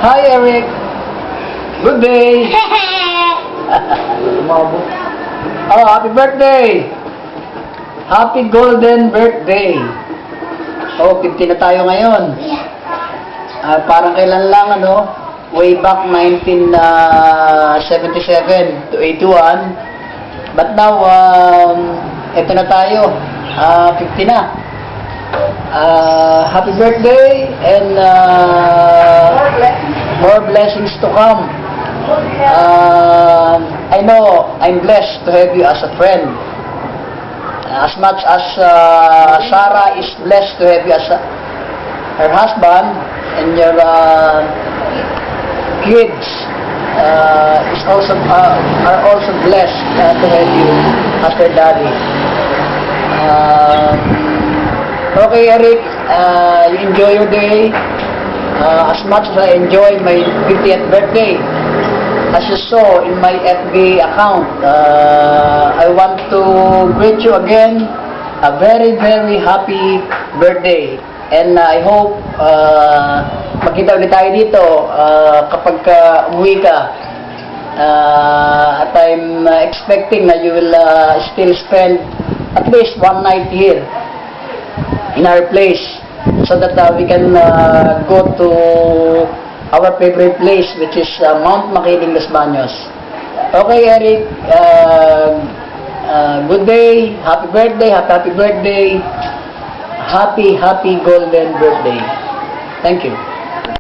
Hi, Eric. Good day. Oh, happy birthday. Happy golden birthday. Oh, 50 na tayo ngayon. Parang kailan lang, ano, way back 1977 to 81. But now, eto na tayo. 50 na. Happy birthday and more blessings to come. I know I'm blessed to have you as a friend. As much as Sarah is blessed to have you as her husband, and your kids are also blessed to have you as their daddy. Okay, Eric, you enjoy your day as much as I enjoy my 50th birthday. As you saw in my FB account, I want to greet you again a very, very happy birthday. And I hope magkita ulit tayo dito kapag umuwi ka. At I'm expecting na you will still spend at least one night here in our place, so that we can go to our favorite place, which is Mount Makiling, Los Baños. Okay, Eric, good day, happy birthday, happy birthday, happy golden birthday. Thank you.